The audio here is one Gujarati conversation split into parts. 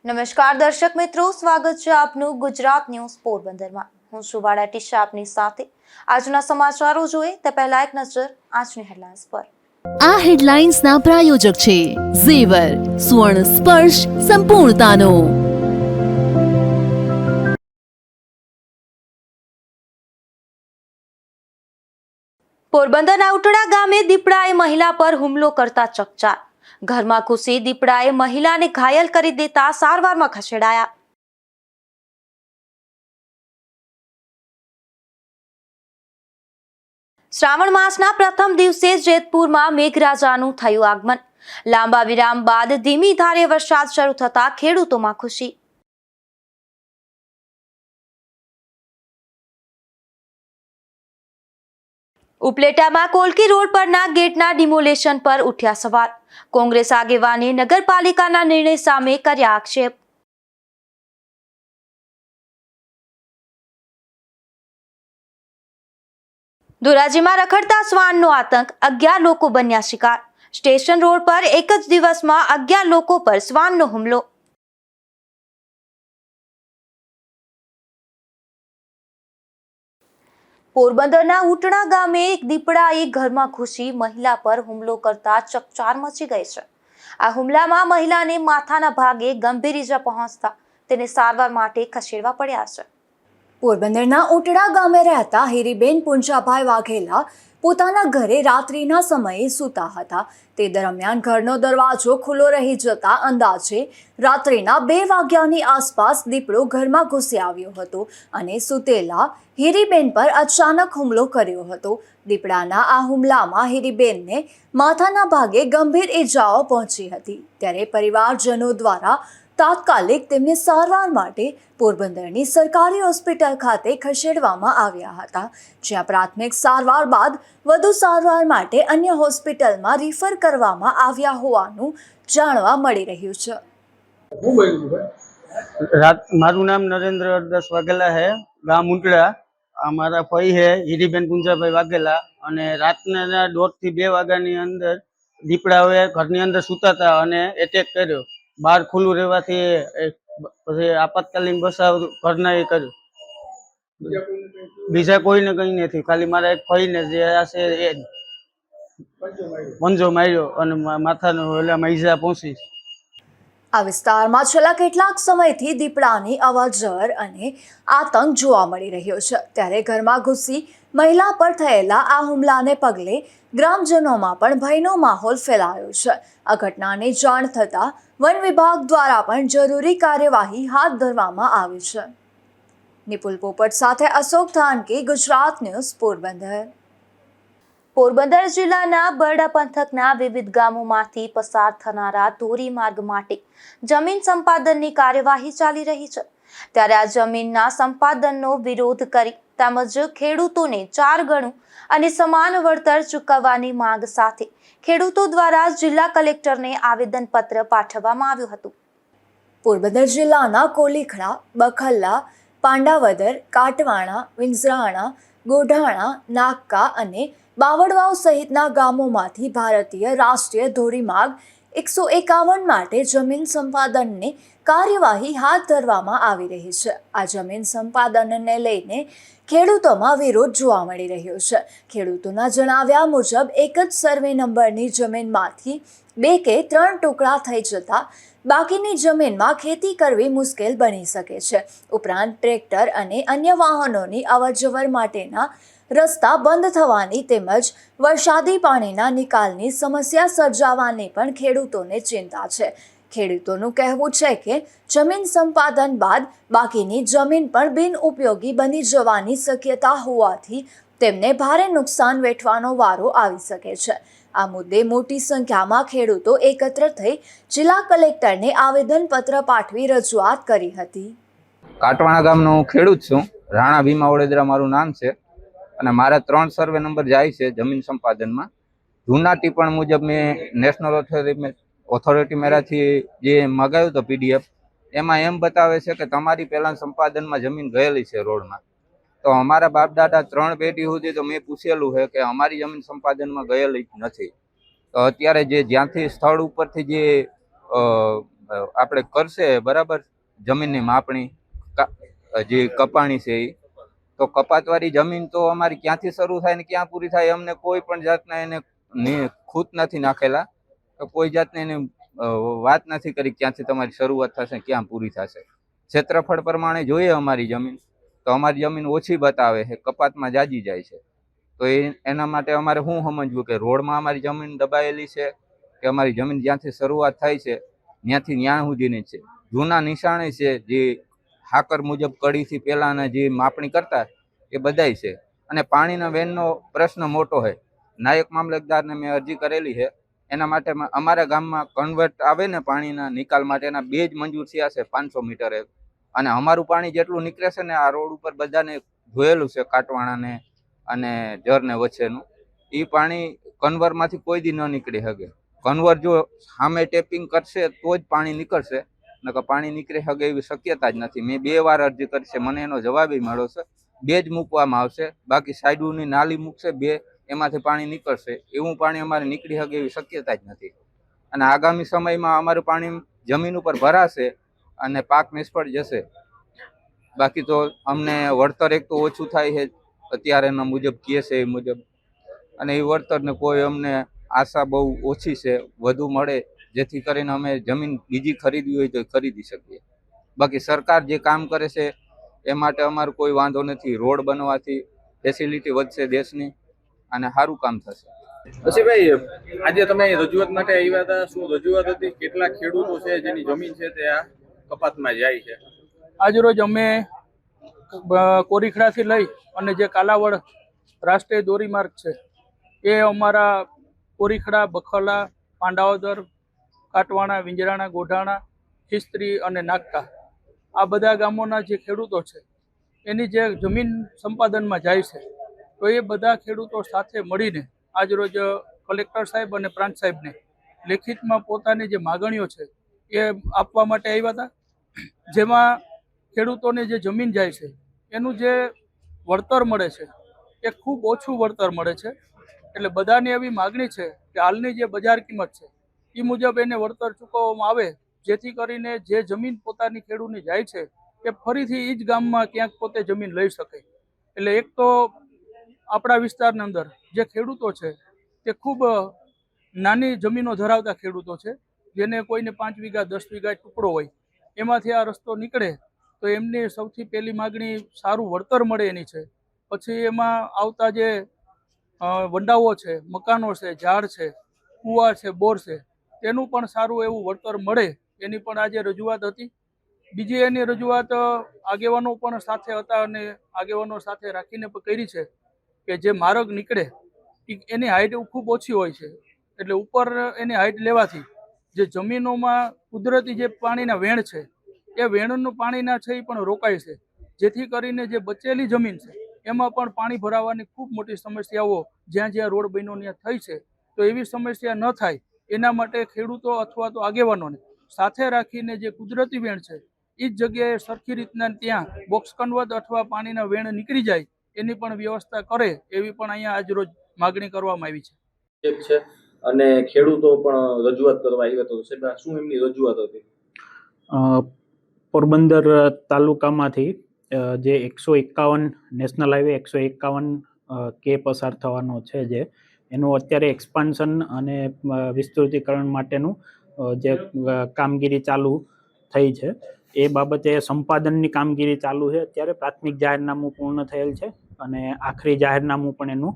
નમસ્કાર દર્શક મિત્રો, સ્વાગત છે આપનું ગુજરાત ન્યૂઝ પોરબંદરમાં। હું છું વાડા ટીશા આપની સાથે। આજના સમાચારો જોઈએ તે પહેલા એક નજર આજની હેડલાઇન્સ પર। આ હેડલાઇન્સના પ્રાયોજક છે ઝેવર, સ્વર્ણ સ્પર્શ સંપૂર્ણતાનો। પોરબંદરના ઉટડા ગામે દીપડાએ મહિલા પર હુમલો કરતા ચકચાર। ઘરમાં ઘૂસી દીપડાએ મહિલાને ઘાયલ કરી દેતા સારવારમાં ખસેડાયા। શ્રાવણ માસના પ્રથમ દિવસે જેતપુરમાં મેઘરાજાનું થયું આગમન। લાંબા વિરામ બાદ ધીમી ધારે વરસાદ શરૂ થતા ખેડૂતોમાં ખુશી। ઉપલેટામાં કોલકી રોડ પરના ગેટના ડિમોલેશન પર ઉઠ્યા સવાલ। કોંગ્રેસ આગેવાને નગરપાલિકાના નિર્ણય સામે કર્યા આક્ષેપ। ધોરાજીમાં રખડતા શ્વાનનો આતંક, 11 લોકો બન્યા શિકાર। સ્ટેશન રોડ પર એક જ દિવસમાં 11 લોકો પર શ્વાનનો હુમલો। પોરબંદરના ઉટણા ગામે એક દીપડાએ ઘરમાં ઘૂસી મહિલા પર હુમલો કરતા ચકચાર મચી ગઈ છે। આ હુમલામાં મહિલાને માથાના ભાગે ગંભીર ઈજા પહોંચતા તેને સારવાર માટે ખસેડવા પડ્યા છે। પોરબંદરના ઉટડા ગામે રહેતા હીરીબેન પુંજાભાઈ વાઘેલા પોતાના ઘરે રાત્રિના સમયે સૂતા હતા। તે દરમિયાન ઘરનો દરવાજો ખુલ્લો રહી જતા અંદાજે રાત્રિના 2 વાગ્યાની આસપાસ દીપડો ઘરમાં ઘૂસી આવ્યો હતો અને સૂતેલા હીરીબેન પર અચાનક હુમલો કર્યો હતો। દીપડાના આ હુમલામાં હીરીબેનને માથાના ભાગે ગંભીર ઈજાઓ પહોંચી હતી। ત્યારે પરિવારજનો દ્વારા તાત્કાલિક તેમને સારવાર માટે પોરબંદરની સરકારી હોસ્પિટલ ખાતે ખસેડવામાં આવ્યા હતા, જ્યાં પ્રાથમિક સારવાર બાદ વધુ સારવાર માટે અન્ય હોસ્પિટલમાં રિફર કરવામાં આવ્યા હોવાનું જાણવા મળી રહ્યું છે। મારું નામ નરેન્દ્ર અરદાસ વાઘેલા है, गाम उटड़ा। हमारा फई है हीरीबेन पुंजाभाई वाघेला। અને રાતના 1:30 થી 2 વાગ્યાની અંદર દીપડાઓએ ઘરની અંદર સૂતા હતા અને એટેક કર્યો। બહાર ખુલ્લું રહેવાથી પછી આપાતકાલીન બચાવ ઘરના એ કર્યો। બીજા કોઈને કંઈ નથી, ખાલી મારા એક ફઈને જે આ છે એ પંજો માર્યો અને માથાનો ઓલામાં ઈજા પહોંચી। આ વિસ્તારમાં છેલ્લા કેટલાક સમયથી દીપડાની અવરજવર અને આતંક જોવા મળી રહ્યો છે। ત્યારે ઘરમાં ઘૂસી મહિલા પર થયેલા આ હુમલાને પગલે ગ્રામજનોમાં પણ ભયનો માહોલ ફેલાયો છે। આ ઘટનાની જાણ થતાં વન વિભાગ દ્વારા પણ જરૂરી કાર્યવાહી હાથ ધરવામાં આવી છે। નિપુલ પોપટ સાથે અશોક થાનકી, ગુજરાત ન્યૂઝ, પોરબંદર। પોરબંદર જિલ્લાના બરડા પંથકના વિવિધ ગામોમાંથી પસાર થનારા ધોરીમાર્ગ માટે જમીન સંપાદનની કાર્યવાહી ચાલી રહી છે। ત્યારે આ જમીનના સંપાદનનો વિરોધ કરી તેમજ ખેડૂતોને 4 ગણું અને સમાન વળતર ચૂકવવાની માંગ સાથે ખેડૂતો દ્વારા જિલ્લા કલેક્ટરને આવેદનપત્ર પાઠવવામાં આવ્યું હતું। પોરબંદર જિલ્લાના કોલીખડા, બખલ્લા, પાંડાવદર, કાટવાણા, વિંજરાણા, ગોઢાણા, નાગકા અને બાવળવાવ સહિતના ગામોમાંથી ભારતીય રાષ્ટ્રીય ધોરીમાર્ગ 151 માટે જમીન સંપાદનની કાર્યવાહી હાથ ધરવામાં આવી રહી છે। આ જમીન સંપાદનને લઈને ખેડૂતોમાં વિરોધ જોવા મળી રહ્યો છે। ખેડૂતોના જણાવ્યા મુજબ એક જ સર્વે નંબરની જમીનમાંથી 2 કે 3 ટુકડા થઈ જતા બાકીની જમીનમાં ખેતી કરવી મુશ્કેલ બની શકે છે। ઉપરાંત ટ્રેક્ટર અને અન્ય વાહનોની અવરજવર માટેના રસ્તા બંધ થવાની તેમજ વરસાદી પાણીના નિકાલની સમસ્યા સર્જાવાની પણ ખેડૂતોને ચિંતા છે। ખેડૂતોનું કહેવું છે કે જમીન સંપાદન બાદ બાકીની જમીન પણ બિનઉપયોગી બની જવાની શક્યતા હોવાથી તેમને ભારે નુકસાન વેઠવાનો વારો આવી શકે છે। આ મુદ્દે મોટી સંખ્યામાં ખેડૂતો એકત્ર થઈ જિલ્લા કલેક્ટરને આવેદનપત્ર પાઠવી રજૂઆત કરી હતી। કાટવાણા ગામનો ખેડૂત છું, રાણા ભીમા વડોદરા મારું નામ છે અને મારા 3 સર્વે નંબર જાય છે જમીન સંપાદનમાં। જૂના ટિપ્પણ મુજબ મેં નેશનલ ઓથોરિટી મેળાથી જે મગાવ્યું હતું PDF, એમાં એમ બતાવે છે કે તમારી પહેલાં સંપાદનમાં જમીન ગયેલી છે રોડમાં। તો અમારા બાપ દાદા 3 પેઢી સુધી તો મેં પૂછેલું છે કે અમારી જમીન સંપાદનમાં ગયેલી નથી। તો અત્યારે જે જ્યાંથી સ્થળ ઉપરથી જે આપણે કરશે બરાબર જમીનની માપણી જે કપાણી છે એ, તો કપાતવાળી જમીન તો અમારી ક્યાંથી શરૂ થાય ને ક્યાં પૂરી થાય અમને કોઈ પણ જાતના એને ખૂત નથી નાખેલા, તો કોઈ જાતને એને વાત નથી કરી ક્યાંથી તમારી શરૂઆત થશે ક્યાં પૂરી થશે. ક્ષેત્રફળ પ્રમાણે જોઈએ અમારી જમીન, તો અમારી જમીન ઓછી બતાવે છે, કપાતમાં જાજી જાય છે. તો એના માટે અમારે શું સમજવું કે રોડમાં અમારી જમીન દબાયેલી છે કે અમારી જમીન જ્યાંથી શરૂઆત થાય છે ત્યાંથી ન્યા સુધીની છે. જૂના નિશાણે છે જે હાકર મુજબ કડીથી પહેલાંના જે માપણી કરતા એ બધાય છે. અને પાણીના વેનનો પ્રશ્ન મોટો છે. નાયક મામલતદારને મેં અરજી કરેલી છે. એના માટે અમારા ગામમાં કન્વર્ટ આવે ને પાણીના નિકાલ માટેના 2 જ મંજૂર થયા છે 500 મીટરે. અને અમારું પાણી જેટલું નીકળે છે ને આ રોડ ઉપર બધાને જોયેલું છે, કાટવાણાને અને જરને વચ્ચેનું, એ પાણી કન્વરમાંથી કોઈ દી ન નીકળી શકે. કન્વર જો સામે ટેપિંગ કરશે તો જ પાણી નીકળશે, નકર પાણી નીકળી શકે એવી શક્યતા જ નથી. મેં 2 વાર અરજી કરી છે, મને એનો જવાબ મળ્યો છે 2 જ મૂકવામાં આવશે, બાકી સાઈડોની નાલી મૂકશે 2, એમાંથી પાણી નીકળશે. એવું પાણી અમારે નીકળી શકે એવી શક્યતા જ નથી. અને આગામી સમયમાં અમારું પાણી જમીન ઉપર ભરાશે અને પાક નિષ્ફળ જશે. બાકી તો અમને વળતર એક તો ઓછું થાય છે અત્યારેના મુજબ કહે છે એ મુજબ, અને એ વળતરને કોઈ અમને આશા બહુ ઓછી છે વધુ મળે, જેથી કરીને અમે જમીન બીજી ખરીદવી હોય તો ખરીદી શકીએ. બાકી સરકાર જે કામ કરે છે એ માટે અમારો કોઈ વાંધો નથી. રોડ બનવાથી ફેસિલિટી વધશે દેશની અને સારું કામ થશે. અસીભાઈ, આજે તમે રજૂઆત માટે આવ્યા હતા, શું રજૂઆત હતી? કેટલા ખેડૂતો છે જેની જમીન છે તે આ કપાતમાં જાય છે? આજરોજ અમે કોરીખડાથી લઈ અને જે કાલાવડ રાષ્ટ્રીય ધોરીમાર્ગ છે એ અમારા કોરીખડા, બખલા, પાંડાવદર, કાટવાણા, વિંજરાણા, ગોઢાણા, ખીસ્ત્રી અને નાગકા, આ બધા ગામોના જે ખેડૂતો છે એની જે જમીન સંપાદનમાં જાય છે, તો એ બધા ખેડૂતો સાથે મળીને આજરોજ કલેક્ટર સાહેબ અને પ્રાંત સાહેબને લેખિતમાં પોતાની જે માગણીઓ છે એ આપવા માટે આવ્યા હતા. જેમાં ખેડૂતોને જે જમીન જાય છે એનું જે વળતર મળે છે એ ખૂબ ઓછું વળતર મળે છે. એટલે બધાની એવી માગણી છે કે હાલની જે બજાર કિંમત છે એ મુજબ એને વળતર ચૂકવવામાં આવે, જેથી કરીને જે જમીન પોતાની ખેડૂતની જાય છે એ ફરીથી એ જ ગામમાં ક્યાંક પોતે જમીન લઈ શકે. એટલે એક તો આપણા વિસ્તારની અંદર જે ખેડૂતો છે તે ખૂબ નાની જમીનો ધરાવતા ખેડૂતો છે, જેને કોઈને 5 વીઘા 10 વીઘા ટુકડો હોય, એમાંથી આ રસ્તો નીકળે તો એમની સૌથી પહેલી માગણી સારું વળતર મળે એની છે. પછી એમાં આવતા જે વંડાઓ છે, મકાનો છે, ઝાડ છે, કૂવા છે, બોર છે, તેનું પણ સારું એવું વળતર મળે એની પણ આજે રજૂઆત હતી. બીજી એની રજૂઆત આગેવાનો પણ સાથે હતા અને આગેવાનો સાથે રાખીને પણ કરી છે કે જે માર્ગ નીકળે એની હાઇટ ખૂબ ઓછી હોય છે, એટલે ઉપર એની હાઇટ લેવાથી જે જમીનોમાં કુદરતી જે પાણીના વેણ છે એ વેણનું પાણીના છે એ પણ રોકાય છે, જેથી કરીને જે બચેલી જમીન છે એમાં પણ પાણી ભરાવાની ખૂબ મોટી સમસ્યાઓ જ્યાં જ્યાં રોડ બન્યો ત્યાં થઈ છે. તો એવી સમસ્યા ન થાય એના માટે ખેડૂતો અથવા તો આગેવાનોને સાથે રાખીને જે કુદરતી વેણ છે એ જ જગ્યાએ સરખી રીતના ત્યાં બોક્સ કન્વર્ટ અથવા પાણીના વેણ નીકળી જાય એની પણ વ્યવસ્થા કરે એવી પણ અહીંયા આજરોજ માગણી કરવામાં આવી છે. એક છે અને ખેડૂતો પણ રજૂઆત કરવા આવ્યા તો સાહેબ શું એમની રજૂઆત હતી? પોરબંદર તાલુકામાંથી જે 151 નેશનલ હાઈવે 151 કે પસાર થવાનો છે, જે એનું અત્યારે એક્સપાન્શન અને વિસ્તૃતિકરણ માટેનું જે કામગીરી ચાલુ થઈ છે એ બાબતે સંપાદનની કામગીરી ચાલુ છે. અત્યારે પ્રાથમિક જાહેરનામું પૂર્ણ થયેલ છે અને આખરી જાહેરનામું પણ એનું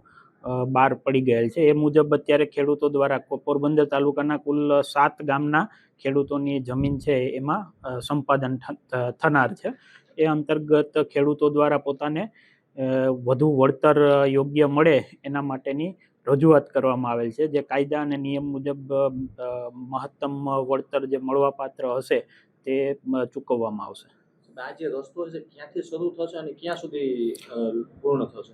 બહાર પડી ગયેલ છે. એ મુજબ અત્યારે ખેડૂતો દ્વારા પોરબંદર તાલુકાના કુલ 7 ગામના ખેડૂતોની જમીન છે એમાં સંપાદન થનાર છે. એ અંતર્ગત ખેડૂતો દ્વારા પોતાને વધુ વળતર યોગ્ય મળે એના માટેની રજૂઆત કરવામાં આવેલ છે, જે કાયદા અને નિયમ મુજબ મહત્તમ વળતર જે મળવાપાત્ર હશે તે ચૂકવવામાં આવશે. આ જે રસ્તો છે ક્યાંથી શરૂ થશે અને ક્યાં સુધી પૂર્ણ થશે?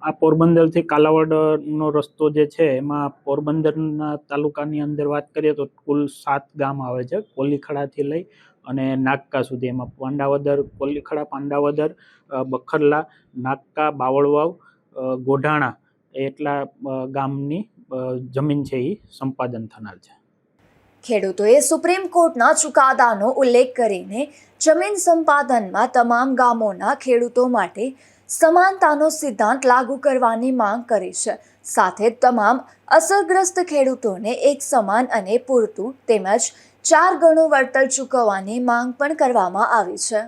આ પોરબંદરથી કાલાવડનો રસ્તો જે છે એમાં પોરબંદરના તાલુકાની અંદર વાત કરીએ તો કુલ 7 ગામ આવે છે, કોલીખડાથી લઈ અને નાગકા સુધી. એમાં પાંડાવદર, કોલીખડા, પાંડાવદર, બખરલા, નાગકા, બાવળવાવ, ગોઢાણા એટલા ગામની જમીન છે એ સંપાદન થનાર છે. ખેડૂતોએ સુપ્રીમ કોર્ટના ચુકાદાનો ઉલ્લેખ કરીને જમીન સંપાદનમાં તમામ ગામોના ખેડૂતો માટે સમાનતાનો સિદ્ધાંત લાગુ કરવાની માંગ કરી છે. સાથે જ તમામ અસરગ્રસ્ત ખેડૂતોને એક સમાન અને પૂરતું તેમજ 4 ગણું વળતર ચૂકવવાની માંગ પણ કરવામાં આવી છે.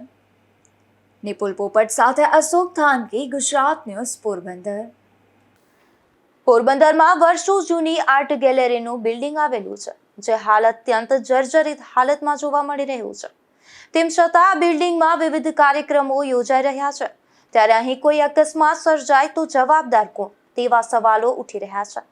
નિપુલ પોપટ સાથે અશોક થાનકી, ગુજરાત ન્યૂઝ, પોરબંદર. પોરબંદરમાં વર્ષો જૂની આર્ટ ગેલેરીનું બિલ્ડિંગ આવેલું છે, જે હાલ અત્યંત જર્જરિત હાલતમાં જોવા મળી રહ્યું છે. તેમ છતાં આ બિલ્ડિંગમાં વિવિધ કાર્યક્રમો યોજાઈ રહ્યા છે, ત્યારે અહીં કોઈ અકસ્માત સર્જાય તો જવાબદાર કોણ, તેવા સવાલો ઉઠી રહ્યા છે.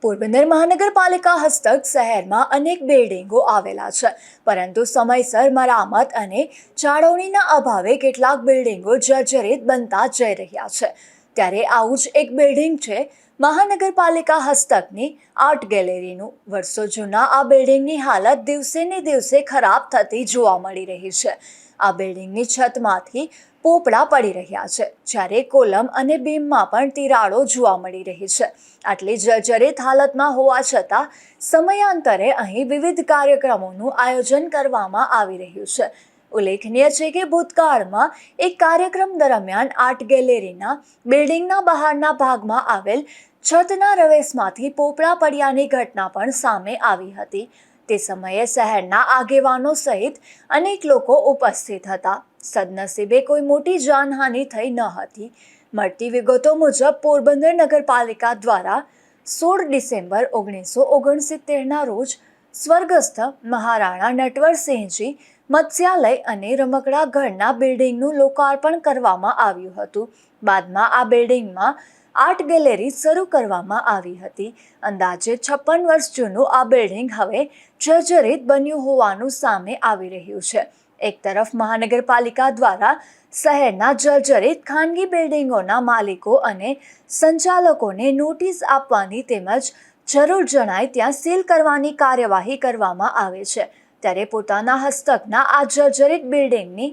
પોરબંદર મહાનગરપાલિકા હસ્તક શહેરમાં અનેક બિલ્ડિંગો આવેલા છે, પરંતુ સમયસર મરામત અને જાળવણીના અભાવે કેટલાક બિલ્ડિંગો જર્જરિત બનતા જઈ રહ્યા છે. ત્યારે આવું જ એક બિલ્ડિંગ છે મહાનગરપાલિકા હસ્તકની આર્ટ ગેલેરીનું. વર્ષો જૂના આ બિલ્ડિંગની હાલત દિવસે ને દિવસે ખરાબ થતી જોવા મળી રહી છે. આ બિલ્ડિંગની છતમાંથી પોપડા પડી રહ્યા છે, જ્યારે કોલમ અને બીમમાં પણ તિરાડો જોવા મળી રહી છે. આટલી જર્જરિત હાલતમાં હોવા છતાં સમયાંતરે અહીં વિવિધ કાર્યક્રમોનું આયોજન કરવામાં આવી રહ્યું છે. ઉલ્લેખનીય છે કે ભૂતકાળમાં એક કાર્યક્રમ દરમિયાન આર્ટ ગેલેરીના બિલ્ડિંગના બહારના ભાગમાં આવેલ છતના રવેશમાંથી પોપડા પડ્યાની ઘટના પણ સામે આવી હતી. તે સમયે શહેરના આગેવાનો સહિત અનેક લોકો ઉપસ્થિત હતા. સદનસીબે કોઈ મોટી જાનહાનિ થઈ ન હતી. મળતી વિગતો મુજબ પોરબંદર નગરપાલિકા દ્વારા 16 ડિસેમ્બર 1969ના રોજ સ્વર્ગસ્થ મહારાણા નટવરસિંહજી મત્સ્યાલય અને રમકડા ઘરના બિલ્ડિંગનું લોકાર્પણ કરવામાં આવ્યું હતું. બાદમાં આ બિલ્ડિંગમાં આર્ટ ગેલેરી શરૂ કરવામાં આવી હતી. અંદાજે 56 વર્ષ જૂનું આ બિલ્ડિંગ હવે જર્જરિત બન્યું હોવાનું સામે આવી રહ્યું છે. એક તરફ મહાનગરપાલિકા દ્વારા શહેરના જર્જરિત ખાનગી બિલ્ડિંગોના માલિકો અને સંચાલકોને નોટિસ આપવાની તેમજ જરૂર જણાય ત્યાં સીલ કરવાની કાર્યવાહી કરવામાં આવે છે, ત્યારે પોતાના હસ્તકના આ જર્જરિત બિલ્ડિંગની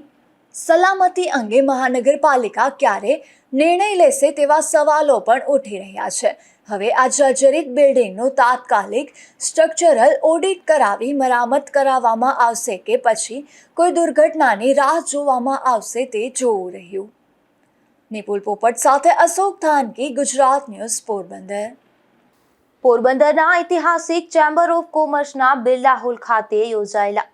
સલામતી અંગે મહાનગરપાલિકા ક્યારે નિર્ણય લેશે તેવા સવાલો પણ ઉઠી રહ્યા છે. હવે આ જર્જરિત બિલ્ડિંગનું તાત્કાલિક સ્ટ્રક્ચરલ ઓડિટ કરાવી મરામત કરાવવામાં આવશે કે પછી કોઈ દુર્ઘટનાની રાહ જોવામાં આવશે તે જોવું રહ્યું. નિપુલ પોપટ સાથે અશોક થાનકી, ગુજરાત ન્યૂઝ, પોરબંદર. પોરબંદરના ઐતિહાસિક ચેમ્બર ઓફ કોમર્સના બિરલા હોલ ખાતે યોજાયેલા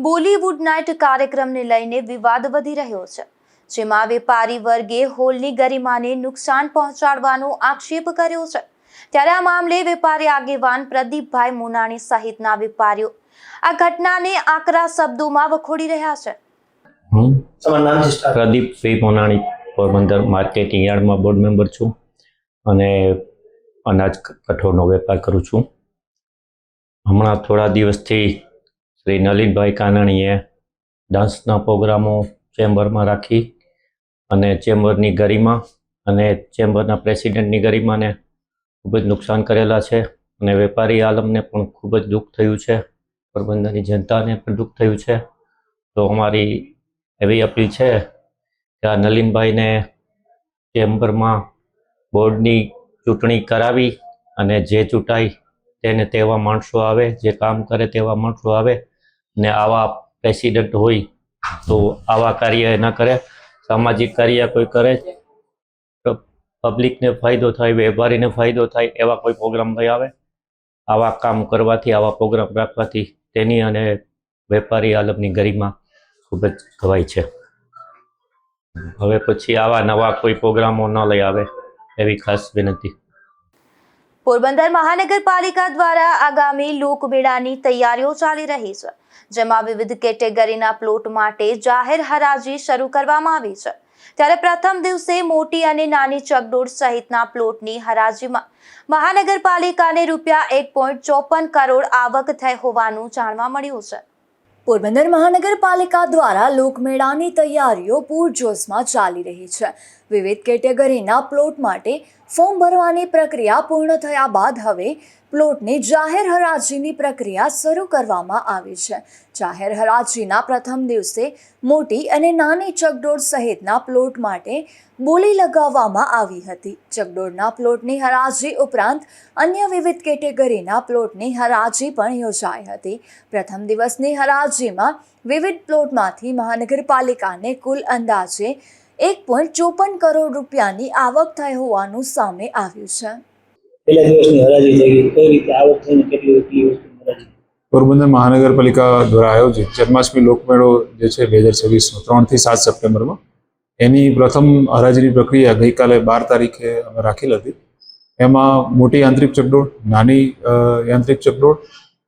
બોલીવુડ નાઇટ કાર્યક્રમને લઈને વિવાદ વધી રહ્યો છે, જેમાં વેપારી વર્ગે હોલની ગરિમાને નુકસાન પહોંચાડવાનો આક્ષેપ કર્યો છે. ત્યારે આ મામલે વેપારી આગેવાન પ્રદીપભાઈ મોનાણી સહિતના વેપારીઓ આ ઘટનાને આકરા શબ્દોમાં વખોડી રહ્યા છે. પ્રદીપભાઈ મોનાણી, પોરબંદર માર્કેટિંગ યાર્ડમાં બોર્ડ મેમ્બર છું અને અનાજ કઠોળનો વેપાર કરું છું. હમણાં થોડા દિવસથી શ્રી નલિનભાઈ કાનાણીએ ડાન્સના પ્રોગ્રામો ચેમ્બરમાં રાખી અને ચેમ્બરની ગરિમા અને ચેમ્બરના પ્રેસિડેન્ટની ગરિમાને ખૂબ જ નુકસાન કરેલા છે અને વેપારી આલમને પણ ખૂબ જ દુઃખ થયું છે. પોરબંદરની જનતાને પણ દુઃખ થયું છે. તો અમારી એવી અપીલ છે કે આ નલિનભાઈને ચેમ્બરમાં બોર્ડની ચૂંટણી કરાવી અને જે ચૂંટાય તેને તેવા માણસો આવે, જે કામ કરે તેવા માણસો આવે ને આવા પ્રેસિડેન્ટ હોય તો આવા કાર્ય ન કરે. સામાજિક કાર્ય કોઈ કરે તો પબ્લિકને ફાયદો થાય, વેપારીને ફાયદો થાય એવા કોઈ પ્રોગ્રામ ભાઈ આવે. આવા કામ કરવાથી, આવા પ્રોગ્રામ રાખવાથી તેની અને વેપારી આલમની ગરિમા ખૂબ જ ઘવાય છે. હવે પછી આવા નવા કોઈ પ્રોગ્રામો ન લઈ આવે એવી ખાસ વિનંતી. પોરબંદર મહાનગરપાલિકા દ્વારા આગામી લોકમેળાની તૈયારીઓ ચાલી રહી છે, જેમાં વિવિધ કેટેગરીના પ્લોટ માટે જાહેર હરાજી શરૂ કરવામાં આવી છે. ત્યારે પ્રથમ દિવસે મોટી અને નાની ચકડોળ સહિતના પ્લોટની હરાજીમાં મહાનગરપાલિકાને ₹1.54 કરોડ આવક થઈ હોવાનું જાણવા મળ્યું છે. પોરબંદર મહાનગરપાલિકા દ્વારા લોકમેળાની તૈયારીઓ પૂરજોશમાં ચાલી રહી છે. વિવિધ કેટેગરીના પ્લોટ માટે ફોર્મ ભરવાની પ્રક્રિયા પૂર્ણ થયા બાદ હવે પ્લોટની જાહેર હરાજીની પ્રક્રિયા શરૂ કરવામાં આવી છે. જાહેર હરાજીના પ્રથમ દિવસે મોટી અને નાની ચકડોળ સહિતના પ્લોટ માટે બોલી લગાવવામાં આવી હતી. ચકડોળના પ્લોટની હરાજી ઉપરાંત અન્ય વિવિધ કેટેગરીના પ્લોટની હરાજી પણ યોજાઈ હતી. પ્રથમ દિવસની હરાજીમાં વિવિધ પ્લોટમાંથી મહાનગરપાલિકાને કુલ અંદાજે 1.54 કરોડ રૂપિયાની આવક થઈ હોવાનું સામે આવ્યું છે. પહેલા દિવસની હરાજી થઈ ગઈ, કઈ રીતે આવક થઈને કેટલી વસ્તુની હરાજી? પોરબંદર મહાનગરપાલિકા દ્વારા આયોજિત જન્માષ્ટમી લોકમેળો જે છે 2026નો 3 થી 7 સપ્ટેમ્બરમાં, એની પ્રથમ હરાજીની પ્રક્રિયા ગઈકાલે 12 તારીખે અમે રાખેલ હતી. એમાં મોટી યાંત્રિક ચકડોળ, નાની યાંત્રિક ચકડોળ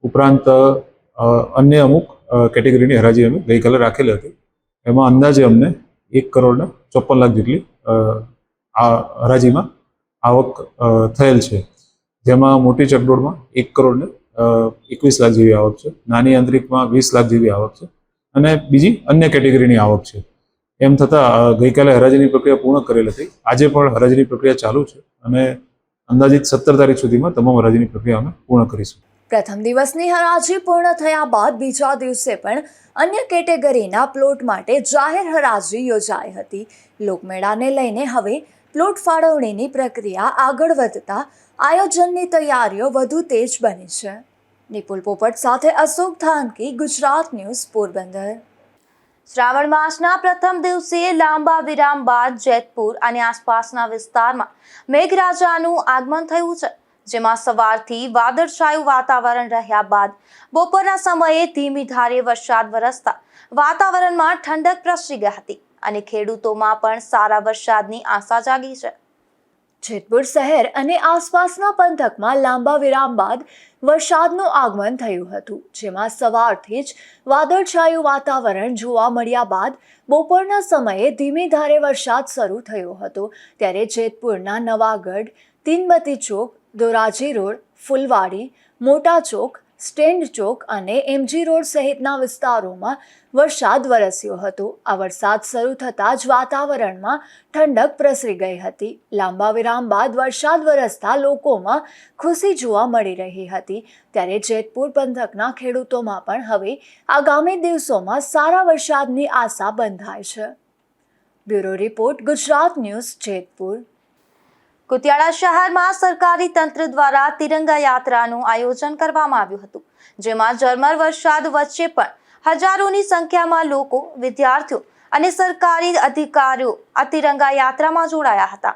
ઉપરાંત અન્ય અમુક કેટેગરીની હરાજી અમે ગઈકાલે રાખેલી હતી. એમાં અંદાજે અમને 1,54 લાખ જેટલી આ હરાજીમાં આવક થયેલ છે. જેમાં મોટી ચકડોળમાં 1,21 લાખ જેવી આવક છે, નાની યાંત્રિકમાં 20 લાખ જેવી આવક છે અને બીજી અન્ય કેટેગરીની આવક છે. એમ થતાં ગઈકાલે હરાજીની પ્રક્રિયા પૂર્ણ કરેલ હતી. આજે પણ હરાજીની પ્રક્રિયા ચાલુ છે અને અંદાજિત 17 તારીખ સુધીમાં તમામ હરાજીની પ્રક્રિયા અમે પૂર્ણ કરીશું. પ્રથમ દિવસની હરાજી પૂર્ણ થયા બાદ બીજા દિવસે પણ અન્ય કેટેગરીના પ્લોટ માટે જાહેર હરાજી યોજાઈ હતી. લોકમેળાને લઈને હવે પ્લોટ ફાળવણીની પ્રક્રિયા આગળ વધતા આયોજનની તૈયારીઓ વધુ તેજ બની છે. નિપુલ પોપટ સાથે અશોક થાનકી, ગુજરાત ન્યૂઝ, પોરબંદર. શ્રાવણ માસના પ્રથમ દિવસે લાંબા વિરામ બાદ જેતપુર અને આસપાસના વિસ્તારમાં મેઘરાજાનું આગમન થયું છે, જેમાં સવારથી વાદળછાયું વાતાવરણ રહ્યા બાદ બપોરના સમયે ધીમી ધારે વરસાદ વરસતા વાતાવરણમાં ઠંડક પ્રસરી ગઈ હતી અને ખેડૂતોમાં પણ સારા વરસાદની આશા જાગી છે. જેતપુર શહેર અને આસપાસના પંથકમાં લાંબા વિરામ બાદ વરસાદનું આગમન થયું હતું, જેમાં સવારથી જ વાદળછાયું વાતાવરણ જોવા મળ્યા બાદ બપોરના સમયે ધીમી ધારે વરસાદ શરૂ થયો હતો. ત્યારે જેતપુરના નવાગઢ, તીનબત્તી ચોક, ધોરાજી રોડ, ફુલવાડી, મોટા ચોક, સ્ટેન્ડ ચોક અને એમજી રોડ સહિતના વિસ્તારોમાં વરસાદ વરસ્યો હતો. આ વરસાદ શરૂ થતાં જ વાતાવરણમાં ઠંડક પ્રસરી ગઈ હતી. લાંબા વિરામ બાદ વરસાદ વરસતા લોકોમાં ખુશી જોવા મળી રહી હતી. ત્યારે જેતપુર પંથકના ખેડૂતોમાં પણ હવે આગામી દિવસોમાં સારા વરસાદની આશા બંધાય છે. Bureau report, Gujarat news, Jetpur. Kutiyana શહેરમાં સરકારી તંત્ર દ્વારા તિરંગા યાત્રાનું આયોજન કરવામાં આવ્યું હતું, જેમાં ઝરમર વરસાદ વચ્ચે પણ હજારોની સંખ્યામાં લોકો, વિદ્યાર્થીઓ અને સરકારી અધિકારીઓ આ તિરંગા યાત્રામાં જોડાયા હતા.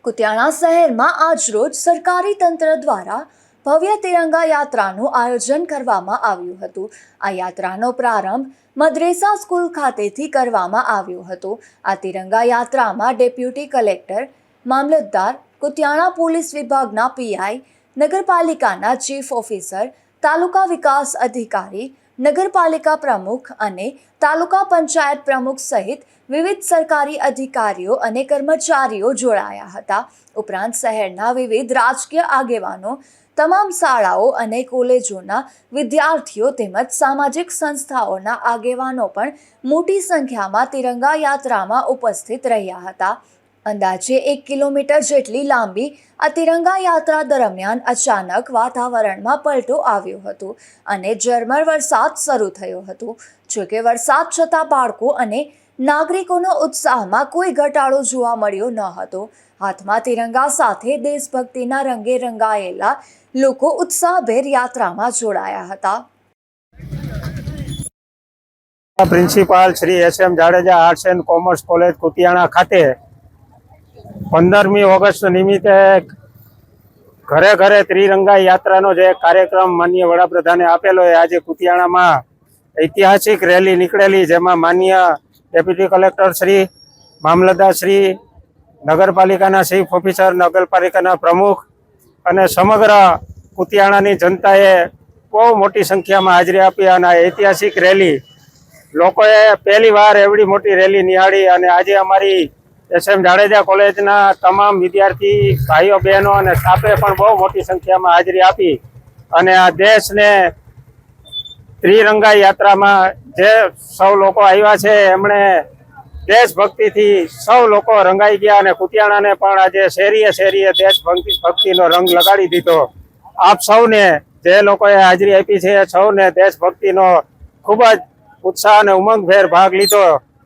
કુતિયાણા શહેરમાં આજરોજ સરકારી તંત્ર દ્વારા ભવ્ય તિરંગા યાત્રાનું આયોજન કરવામાં આવ્યું હતું. આ યાત્રાનો પ્રારંભ મદ્રેસા સ્કૂલ ખાતેથી કરવામાં આવ્યો હતો. આ તિરંગા યાત્રામાં ડેપ્યુટી કલેક્ટર, મામલતદાર, કુતિયાણા પોલીસ વિભાગના પીઆઈ, નગરપાલિકાના ચીફ ઓફિસર, તાલુકા વિકાસ અધિકારી, નગરપાલિકા પ્રમુખ અને તાલુકા પંચાયત પ્રમુખ સહિત વિવિધ સરકારી અધિકારીઓ અને કર્મચારીઓ જોડાયા હતા. ઉપરાંત શહેરના વિવિધ રાજકીય આગેવાનો, તમામ શાળાઓ અને કોલેજોના વિદ્યાર્થીઓ તેમજ સામાજિક સંસ્થાઓના આગેવાનો પણ મોટી સંખ્યામાં તિરંગા યાત્રામાં ઉપસ્થિત રહ્યા હતા. અંદાજે 1 કિલોમીટર જેટલી લાંબી આ તિરંગા યાત્રા દરમિયાન અચાનક વાતાવરણમાં પલટો આવ્યો હતો અને ઝરમર વરસાદ શરૂ થયો હતો. જોકે વરસાદ છતાં બાળકો અને નાગરિકોનો ઉત્સાહમાં કોઈ ઘટાડો જોવા મળ્યો ન હતો. હાથમાં તિરંગા સાથે દેશભક્તિના રંગે રંગાયેલા લોકો ઉત્સાહભેર યાત્રામાં જોડાયા હતા. Principal Shri SM Jadeja arts and commerce college Kutiyana ખાતે 15મી ઓગસ્ટ નિમિત્તે ઘરે ઘરે ત્રિરંગા યાત્રાનો જે કાર્યક્રમ માનનીય વડાપ્રધાને આપેલો એ આજે કુતિયાણામાં ઐતિહાસિક રેલી નીકળેલી, જેમાં માનનીય ડેપ્યુટી કલેક્ટર શ્રી, મામલતદાર શ્રી, નગરપાલિકાના ચીફ ઓફિસર, નગરપાલિકાના પ્રમુખ અને સમગ્ર કુતિયાણાની જનતાએ બહુ મોટી સંખ્યામાં હાજરી આપી અને આ ઐતિહાસિક રેલી લોકોએ પહેલી વાર એવડી મોટી રેલી નિહાળી અને આજે અમારી SM જાડેજા કોલેજના તમામ વિદ્યાર્થી ભાઈઓ બહેનો અને સ્ટાફે પણ બહુ મોટી સંખ્યામાં હાજરી આપી અને આ દેશને ત્રિરંગા યાત્રામાં જે સૌ લોકો આવ્યા છે એમણે દેશભક્તિથી સૌ લોકો રંગાઈ ગયા અને કુતિયાણાને પણ આજે શેરીએ શેરીએ દેશભક્તિનો રંગ લગાડી દીધો આપ સૌને જે લોકોએ હાજરી આપી છે એ સૌને દેશભક્તિનો ખૂબ જ ઉત્સાહ અને ઉમંગભેર ભાગ લીધો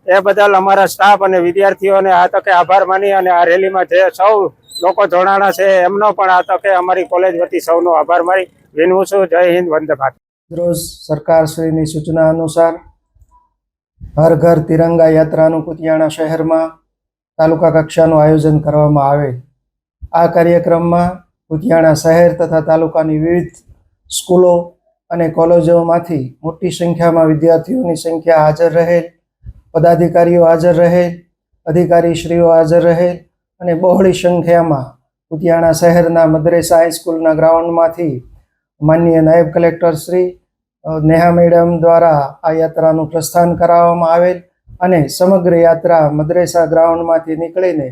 એ બદલ અમારા સ્ટાફ અને વિદ્યાર્થીઓને આ તકે આભાર માની અને આ રેલીમાં જે સૌ લોકો જોડાણા છે એમનો પણ આ તકે અમારી કોલેજ વતી સૌનો આભાર માની વિનવું છું. જય હિન્દ, વંદે ભારત. રોજ સરકારશ્રીની સૂચના અનુસાર હર ઘર તિરંગા યાત્રાનું કુતિયાણા શહેરમાં તાલુકા કક્ષાનું આયોજન કરવામાં આવે. આ કાર્યક્રમમાં કુતિયાણા શહેર તથા તાલુકાની વિવિધ સ્કૂલો અને કોલેજોમાંથી મોટી સંખ્યામાં વિદ્યાર્થીઓની સંખ્યા હાજર રહેલ, પદાધિકારીઓ હાજર રહેલ, અધિકારીશ્રીઓ હાજર રહેલ અને બહોળી સંખ્યામાં કુતિયાણા શહેરના મદ્રેસા હાઈસ્કૂલના ગ્રાઉન્ડમાંથી માનનીય નાયબ કલેક્ટર શ્રી નેહા મેડમ દ્વારા આ યાત્રાનું પ્રસ્થાન કરાવવામાં આવેલ અને સમગ્ર યાત્રા મદ્રેસા ગ્રાઉન્ડમાંથી નીકળીને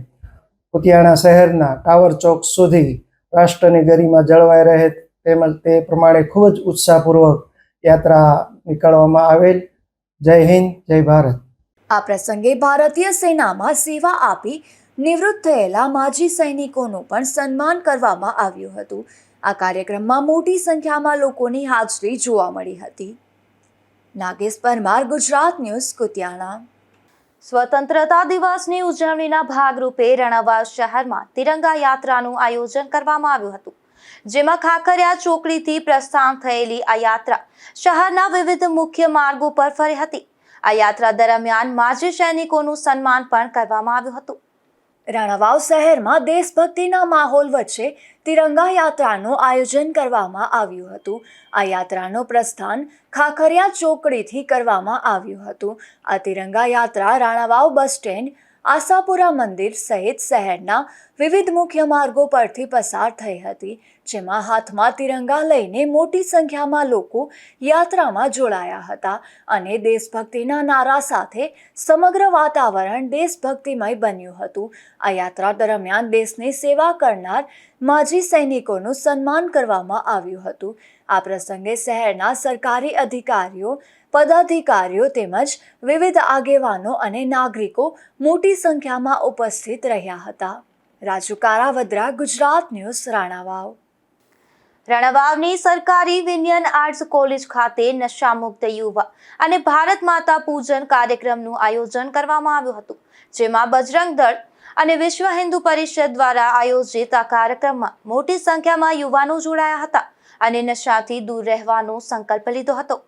કુતિયાણા શહેરના ટાવર ચોક સુધી રાષ્ટ્રની ગરિમા જળવાઈ રહે તેમજ તે પ્રમાણે ખૂબ જ ઉત્સાહપૂર્વક યાત્રા નીકળવામાં આવેલ. જય હિન્દ, જય ભારત. આ પ્રસંગે ભારતીય સેનામાં સેવા આપી નિવૃત્ત થયેલા માજી સૈનિકોનું પણ સન્માન કરવામાં આવ્યું હતું. આ કાર્યક્રમમાં મોટી સંખ્યામાં લોકોની હાજરી જોવા મળી હતી. નાગેશ પરમાર, ગુજરાત ન્યૂઝ, કુતિયાણા. સ્વતંત્રતા દિવસની ઉજવણીના ભાગરૂપે રણાવાવ શહેરમાં તિરંગા યાત્રાનું આયોજન કરવામાં આવ્યું હતું, જેમાં ખાખરિયા ચોકડીથી પ્રસ્થાન થયેલી આ યાત્રા શહેરના વિવિધ મુખ્ય માર્ગો પર ફરી હતી. આ યાત્રા દરમિયાન માજી સૈનિકોનું સન્માન પણ કરવામાં આવ્યું હતું. રણાવાવ શહેરમાં દેશભક્તિના માહોલ વચ્ચે તિરંગા યાત્રાનું આયોજન કરવામાં આવ્યું હતું. આ યાત્રાનું પ્રસ્થાન ખાખરિયા ચોકડીથી કરવામાં આવ્યું હતું. આ તિરંગા યાત્રા રાણાવાવ બસ સ્ટેન્ડ, આશાપુરા મંદિર સહિત શહેરના વિવિધ મુખ્ય માર્ગો પરથી પસાર થઈ હતી, જેમાં હાથમાં તિરંગા લઈને મોટી સંખ્યામાં લોકો યાત્રામાં જોડાયા હતા અને દેશભક્તિના નારા સાથે સમગ્ર વાતાવરણ દેશભક્તિમય બન્યું હતું. આ યાત્રા દરમિયાન દેશની સેવા કરનાર માજી સૈનિકોનું સન્માન કરવામાં આવ્યું હતું. આ પ્રસંગે શહેરના સરકારી અધિકારીઓ, પદાધિકારીઓ તેમજ વિવિધ આગેવાનો અને નાગરિકો મોટી સંખ્યામાં ઉપસ્થિત રહ્યા હતા. રાજુ કારાવદ્રા, ગુજરાત ન્યૂઝ, રાણાવાવ. રણાવાવની સરકારી વિનયન આર્ટ્સ કોલેજ ખાતે નશામુક્ત યુવા અને ભારત માતા પૂજન કાર્યક્રમનું આયોજન કરવામાં આવ્યું હતું, જેમાં બજરંગ દળ અને વિશ્વ હિન્દુ પરિષદ દ્વારા આયોજિત આ કાર્યક્રમમાં મોટી સંખ્યામાં યુવાનો જોડાયા હતા અને નશાથી દૂર રહેવાનો સંકલ્પ લીધો હતો.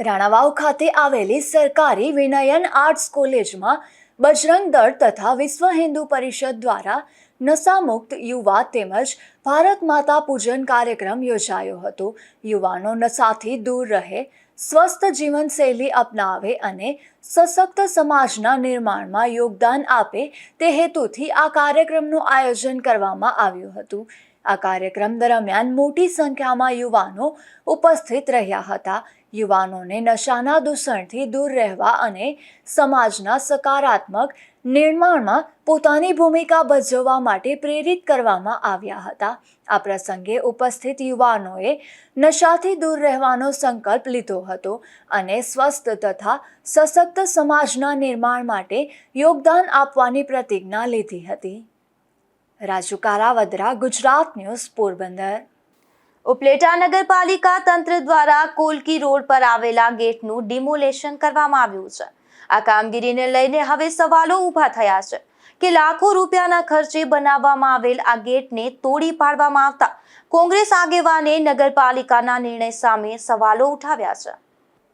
રાણાવાવ ખાતે આવેલી સરકારી વિનયન આર્ટ્સ કોલેજમાં બજરંગ દળ તથા વિશ્વ હિન્દુ પરિષદ દ્વારા નશામુક્ત યુવા તેમજ ભારત માતા પૂજન કાર્યક્રમ યોજાયો હતો. યુવાનો નશાથી દૂર રહે, સ્વસ્થ જીવનશૈલી અપનાવે અને સશક્ત સમાજના નિર્માણમાં યોગદાન આપે તે હેતુથી આ કાર્યક્રમનું આયોજન કરવામાં આવ્યું હતું. આ કાર્યક્રમ દરમિયાન મોટી સંખ્યામાં યુવાનો ઉપસ્થિત રહ્યા હતા. યુવાનોને નશાના દૂષણથી દૂર રહેવા અને સમાજના સકારાત્મક નિર્માણમાં પોતાની ભૂમિકા ભજવવા માટે પ્રેરિત કરવામાં આવ્યા હતા. આ પ્રસંગે ઉપસ્થિત યુવાનોએ નશાથી દૂર રહેવાનો સંકલ્પ લીધો હતો અને સ્વસ્થ તથા સશક્ત સમાજના નિર્માણ માટે યોગદાન આપવાની પ્રતિજ્ઞા લીધી હતી. રાજુ કારાવદ્રા, ગુજરાત ન્યૂઝ, પોરબંદર. ઉપલેટા નગરપાલિકા તંત્ર દ્વારા કોલકી રોડ પર આવેલા ગેટનું ડિમોલેશન કરવામાં આવ્યું છે. આ કામગીરીને લઈને હવે સવાલો ઊભા થયા છે કે લાખો રૂપિયાના ખર્ચે બનાવવામાં આવેલ આ ગેટને તોડી પાડવામાં આવતા કોંગ્રેસ આગેવાને નગરપાલિકાના નિર્ણય સામે સવાલો ઉઠાવ્યા છે.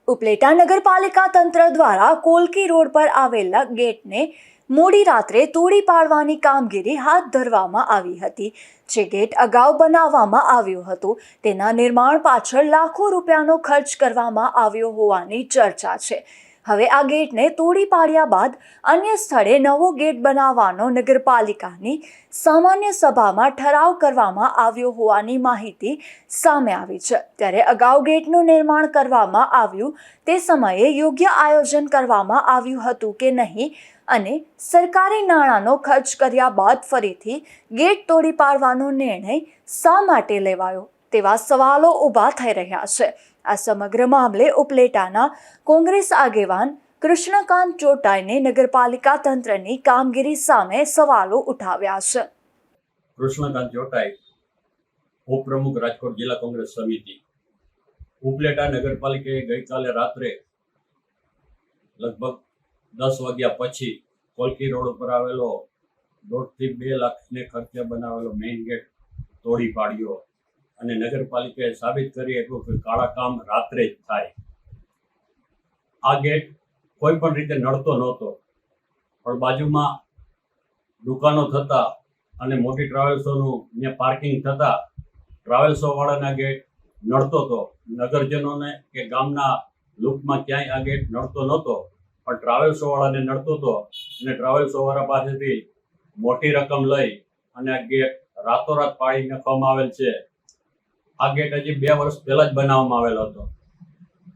ઉપલેટા નગરપાલિકા તંત્ર દ્વારા કોલકી રોડ પર આવેલા ગેટને મોડી રાત્રે તોડી પાડવાની કામગીરી હાથ ધરવામાં આવી હતી. જે ગેટ અગાઉ બનાવવામાં આવ્યું હતું તેના નિર્માણ પાછળ લાખો રૂપિયાનો ખર્ચ કરવામાં આવ્યો હોવાની ચર્ચા છે. હવે આ ગેટને તોડી પાડ્યા બાદ અન્ય સ્થળે નવો ગેટ બનાવવાનો નગરપાલિકાની સામાન્ય સભામાં ઠરાવ કરવામાં આવ્યો હોવાની માહિતી સામે આવી છે. ત્યારે અગાઉ ગેટનું નિર્માણ કરવામાં આવ્યું તે સમયે યોગ્ય આયોજન કરવામાં આવ્યું હતું કે નહીં અને સરકારી નાણાંનો ખર્ચ કર્યા બાદ ફરીથી ગેટ તોડી પાડવાનો નિર્ણય શા માટે લેવાયો તેવા સવાલો ઊભા થઈ રહ્યા છે. આ સમગ્ર મામલે ઉપલેટાના કોંગ્રેસ આગેવાન કૃષ્ણકાંત ચોટાઈને નગરપાલિકા તંત્રની કામગીરી સામે સવાલો ઉઠાવ્યા છે. કૃષ્ણકાંત ચોટાઈ, ઉપપ્રમુખ રાજકોટ જિલ્લા કોંગ્રેસ સમિતિ. ઉપલેટા નગરપાલિકાએ ગઈકાલે રાત્રે લગભગ 10 વાગ્યા પછી કોલકી રોડ ઉપર આવેલો 1.5 થી 2 લાખને ખર્ચે બનાવેલો મેઇન ગેટ તોડી પાડ્યો અને નગરપાલિકાએ સાબિત કરી એટલું કે કાળા કામ રાત્રે જ થાય. આ ગેટ કોઈ પણ રીતે નડતો નહોતો, પણ બાજુમાં દુકાનો થતા અને મોટી ટ્રાવેલ્સોનું ત્યાં પાર્કિંગ થતા ટ્રાવેલ્સો વાળાના ગેટ નડતો હતો. નગરજનોને કે ગામના લૂપમાં ક્યાંય આ ગેટ નડતો નહોતો, પણ ટ્રાવેલ્સો વાળાને નડતો હતો અને ટ્રાવેલ્સો વાળા પાસેથી મોટી રકમ લઈ અને આ ગેટ રાતોરાત પાડી નાખવામાં આવેલ છે. આ ગેટ હજી 2 વર્ષ પહેલા જ બનાવવામાં આવેલો હતો.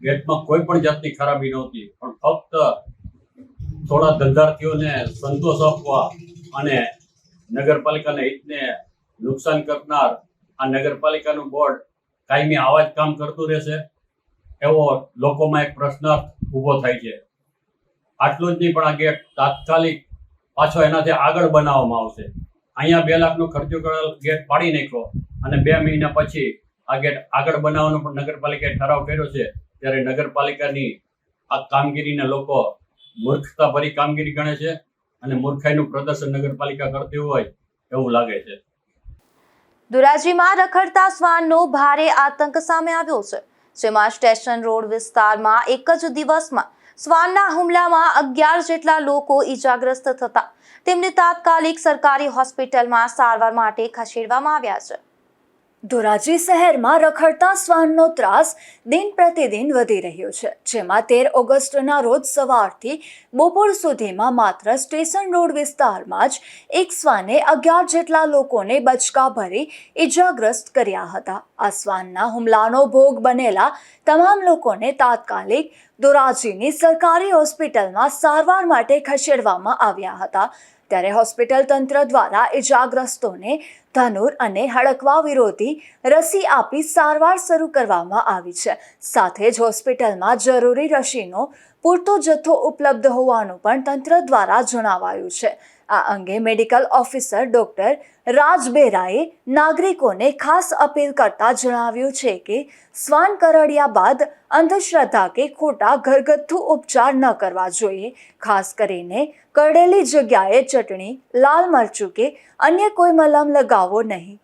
ગેટમાં કોઈ પણ જાતની ખરાબી નહોતી, પણ ફક્ત થોડા ધંધાર્થીઓને સંતોષ આપવા અને નગરપાલિકાના હિતને નુકસાન કરનાર આ નગરપાલિકાનું બોર્ડ કાયમી આવા જ કામ કરતું રહેશે એવો લોકોમાં એક પ્રશ્નાર્થ ઊભો થાય છે. આટલું જ નહીં, પણ આ ગેટ તાત્કાલિક પાછો એનાથી આગળ બનાવવામાં આવશે. અહીંયા 2 લાખનો ખર્ચો કરેલ ગેટ પાડી નાખ્યો અને 2 મહિના પછી આ ગેટ આગળ બનાવવાનો પણ નગરપાલિકાએ ઠરાવ કર્યો છે. ત્યારે નગરપાલિકાની આ કામગીરીને લોકો મૂર્ખતાભરી કામગીરી ગણે છે અને મૂર્ખાઈનું પ્રદર્શન નગરપાલિકા કરતી હોય એવું લાગે છે. ધોરાજીમાં રખડતા શ્વાનનો ભારે આતંક સામે આવ્યો છે, જેમાં સ્ટેશન રોડ વિસ્તારમાં એક જ દિવસમાં શ્વાનના હુમલામાં 11 જેટલા લોકો ઈજાગ્રસ્ત થતા તેમને તાત્કાલિક સરકારી હોસ્પિટલમાં સારવાર માટે ખસેડવામાં આવ્યા છે. ધોરાજી શહેરમાં રખડતા શ્વાનનો ત્રાસ દિન પ્રતિદિન વધી રહ્યો છે, જેમાં 13 ઓગસ્ટના રોજ સવારથી બપોર સુધીમાં માત્ર સ્ટેશન રોડ વિસ્તારમાં જ એક શ્વાને 11 જેટલા લોકોને બચકા ભરી ઈજાગ્રસ્ત કર્યા હતા. આ શ્વાનના હુમલાનો ભોગ બનેલા તમામ લોકોને તાત્કાલિક ધોરાજીની સરકારી હોસ્પિટલમાં સારવાર માટે ખસેડવામાં આવ્યા હતા. ત્યારે હોસ્પિટલ તંત્ર દ્વારા ઈજાગ્રસ્તોને ધનુર અને હડકવા વિરોધી રસી આપી સારવાર શરૂ કરવામાં આવી છે. સાથે જ હોસ્પિટલમાં જરૂરી રસીનો પૂરતો જથ્થો ઉપલબ્ધ હોવાનું પણ તંત્ર દ્વારા જણાવાયું છે. આ અંગે મેડિકલ ઓફિસર ડોક્ટર રાજ બેરાએ નાગરિકોને ખાસ અપીલ કરતા જણાવ્યું છે કે શ્વાન કરડ્યા બાદ અંધશ્રદ્ધા કે ખોટા ઘરગથ્થુ ઉપચાર ન કરવા જોઈએ. ખાસ કરીને કરડેલી જગ્યાએ ચટણી, લાલ મરચું કે અન્ય કોઈ મલમ લગાવવો નહીં.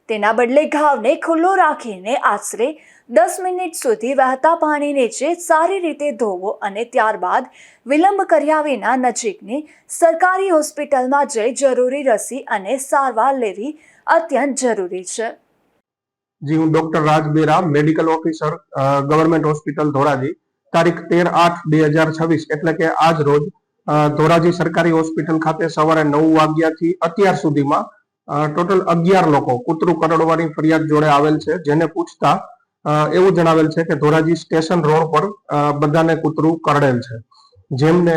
તેના બદલે ઘાવને ખુલ્લો રાખીને આશરે 10 મિનિટ સુધી વહેતા પાણી નીચે સારી રીતે ધોવો અને ત્યારબાદ વિલંબ કર્યા વિના નજીકની સરકારી હોસ્પિટલમાં જઈ જરૂરી રસી અને સારવાર લેવી અત્યંત જરૂરી છે. જી, હું doctor Raj Bera, medical officer, government hospital Dhoraji. તારીખ 13/8/2026 એટલે કે આજ રોજ ધોરાજી સરકારી હોસ્પિટલ ખાતે સવારે 9 વાગ્યાથી અત્યાર સુધીમાં ટોટલ 11 લોકો કૂતરું કરડવાની ફરિયાદ જોડે આવેલ છે, જેને પૂછતા એવું જણાવેલ છે કે ધોરાજી સ્ટેશન રોડ પર બધાને કૂતરું કરડેલ છે. જેમને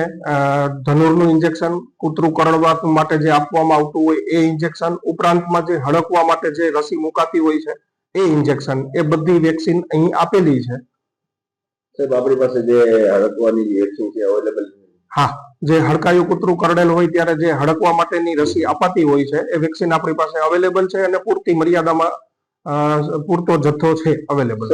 ધનુરનું ઇન્જેક્શન, કૂતરું કરડવા માટે જે આપવામાં આવતું હોય એ ઇન્જેક્શન, ઉપરાંતમાં જે હડકવા માટે જે રસી મુકાતી હોય છે એ ઇન્જેક્શન, એ બધી વેક્સિન અહીં આપેલી છે. સાહેબ, આપણી પાસે જે હડકવાની વેક્સિન છે અવેલેબલ? હા, જે હડકાયું કૂતરું કરડેલ હોય ત્યારે જે હડકવા માટેની રસી અપાતી હોય છે એ વેક્સિન આપણી પાસે અવેલેબલ છે અને પૂરતી મર્યાદામાં પૂરતો જથ્થો છે અવેલેબલ.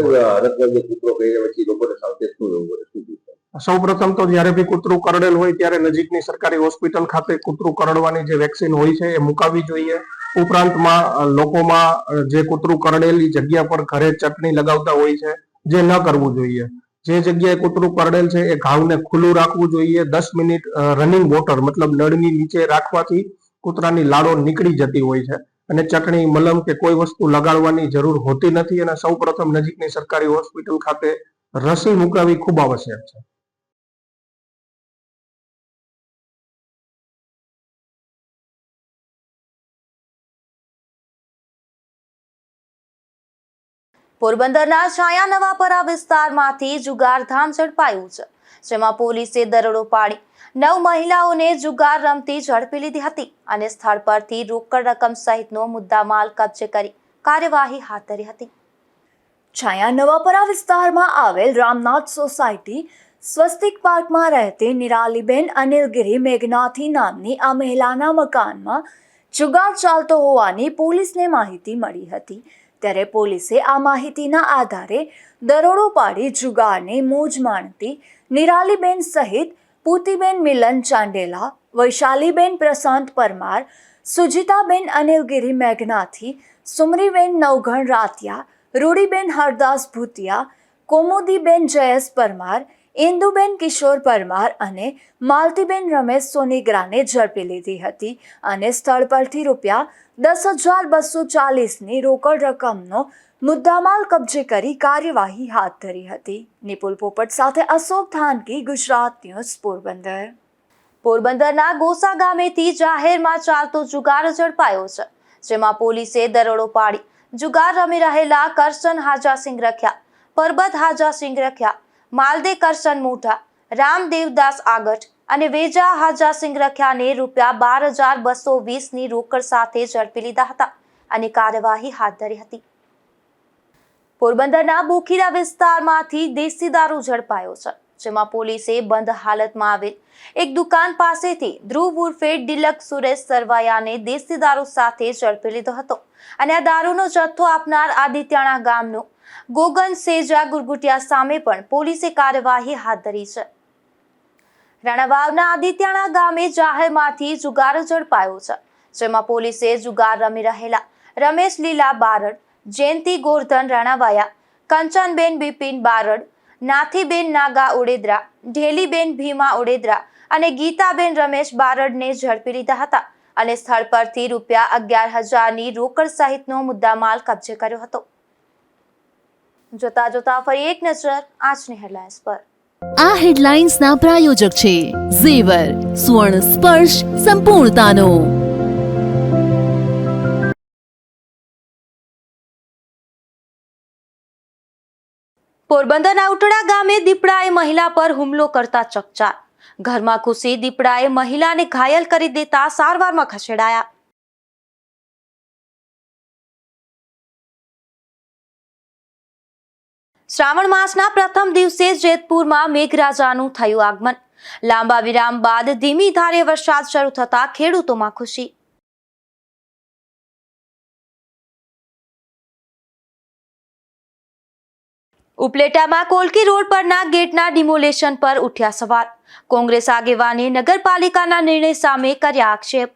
સૌ પ્રથમ તો જયારે બી કૂતરું કરડેલ હોય ત્યારે નજીકની સરકારી હોસ્પિટલ ખાતે કૂતરું કરડવાની જે વેક્સિન હોય છે એ મુકાવવી જોઈએ. ઉપરાંતમાં લોકોમાં જે કૂતરું કરડેલી જગ્યા પર ઘરે ચટણી લગાવતા હોય છે, જે ન કરવું જોઈએ. જે જગ્યાએ કૂતરું કરડેલ છે એ ઘાવને ખુલ્લું રાખવું જોઈએ. 10 મિનિટ રનિંગ વોટર મતલબ નળની નીચે રાખવાથી કૂતરાની લાળો નીકળી જતી હોય છે અને ચટણી, મલમ કે કોઈ વસ્તુ લગાડવાની જરૂર હોતી નથી. અને સૌ પ્રથમ નજીકની સરકારી હોસ્પિટલ ખાતે રસી મુકાવી ખૂબ આવશ્યક છે. પોરબંદરના છાયા નવાપરા વિસ્તારમાંથી જુગારધામ ઝડપાયું છે, જેમાં પોલીસે દરોડો પાડી 9 મહિલાઓને જુગાર રમતી ઝડપી લીધી હતી અને સ્થળ પરથી રોકડ રકમ સહિતનો મુદ્દામાલ કબજે કરી કાર્યવાહી હાથ ધરી હતી. છાયા નવાપરા વિસ્તારમાં આવેલ રામનાથ સોસાયટી સ્વસ્તિક પાર્કમાં રહેતી નિરાલીબેન અનિલગીરી મેઘનાથી નામની આ મહિલાના મકાનમાં જુગાર ચાલતો હોવાની પોલીસને માહિતી મળી હતી. ત્યારે પોલીસે આ માહિતીના આધારે દરોડો પાડી જુગારની મોજ માણતી નિરાલીબેન સહિત પૂતીબેન મિલન ચાંડેલા, વૈશાલીબેન પ્રશાંત પરમાર, સુજીતાબેન અનિલગીરી મેઘનાથી, સુમરીબેન નવઘણ રાતિયા, રૂડીબેન હરદાસ ભૂતિયા, કોમોદીબેન જયેશ પરમાર, ઇન્દુબેન કિશોર પરમાર અને માલતીબેન રમેશ સોનીગ્રાને ઝડપી લીધી હતી અને સ્થળ પરથી ₹10,240ની રોકડ રકમનો મુદ્દામાલ કબજે કરી કાર્યવાહી હાથ ધરી હતી. નિપુલ પોપટ સાથે અશોક થાનકી, ગુજરાત ન્યૂઝ, પોરબંદર. પોરબંદરના ગોસા ગામેથી જાહેરમાં ચાલતો જુગાર ઝડપાયો છે, જેમાં પોલીસે દરોડો પાડી જુગાર રમી રહેલા કરશન હાજાસિંહ રખ્યા, પરબત હાજાસિંહ રખ્યા, માલદે કરશન મોઢા, રામદેવદાસ આગઠ અને વેજા હાજાસિંહ રખ્યાને ₹12,220ની રોકડ સાથે ઝડપી લીધા હતા અને કાર્યવાહી હાથ ધરી હતી. પોરબંદરના બોખીરા વિસ્તારમાંથી દેશી દારૂ ઝડપાયો છે, જેમાં પોલીસે બંધ હાલતમાં આવેલ એક દુકાન પાસેથી ધ્રુવ ઉર્ફે ડિલક સુરેશ સરવાયાને દેશી દારૂ સાથે ઝડપી લીધો હતો અને આ દારૂનો જથ્થો આપનાર આદિત્યાણા ગામનો ગોગન સેજા ગુરગુટિયા સામે પણ પોલીસે કાર્યવાહી હાથ ધરી છે. રાણાવાવના આદિત્યાણા ગામે જાહેરમાંથી જુગાર ઝડપાયો છે, જેમાં પોલીસે જુગાર રમી રહેલા રમેશ લીલા બારડ, જયંતિ ગોરધન રાણાવાયા, કંચનબેન બિપિન બારડ, નાથીબેન નાગા ઉડેદરા, ઢેલીબેન ભીમા ઉડેદરા અને ગીતાબેન રમેશ બારડને ઝડપી લીધા હતા અને સ્થળ પરથી ₹11,000ની રોકડ સહિતનો મુદ્દામાલ કબજે કર્યો હતો. જોતા ફરી એક નજર આજની હેડલાઇન્સ પર. આ હેડલાઇન્સના પ્રાયોજક છે ઝેવર, સુવર્ણ સ્પર્શ સંપૂર્ણતાનો. પોરબંદરના ઉટડા ગામે દીપડાએ મહિલા પર હુમલો કરતા ચકચાર. ઘરમાં ઘૂસી દીપડાએ મહિલાને ઘાયલ કરી દેતા સારવારમાં ખસેડાયા. શ્રાવણ માસના પ્રથમ દિવસે જેતપુરમાં મેઘરાજાનું થયું આગમન. લાંબા વિરામ બાદ ધીમી ધારે વરસાદ શરૂ થતા ખેડૂતોમાં ખુશી. ઉપલેટામાં કોલકી રોડ પરના ગેટના ડિમોલેશન પર ઉઠ્યા સવાલ. કોંગ્રેસ આગેવાને નગરપાલિકાના નિર્ણય સામે કર્યા આક્ષેપ.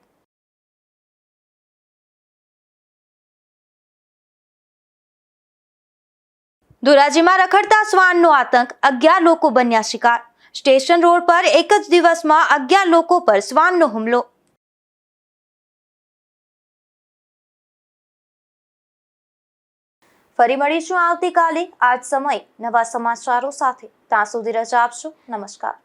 ધોરાજીમાં રખડતા શ્વાનનો આતંક, 11 લોકો બન્યા શિકાર. સ્ટેશન રોડ પર એક જ દિવસમાં 11 લોકો પર શ્વાનનો હુમલો. ફરી મળીશું આવતીકાલે આ જ સમયે નવા સમાચારો સાથે. ત્યાં સુધી રજા આપશો. નમસ્કાર.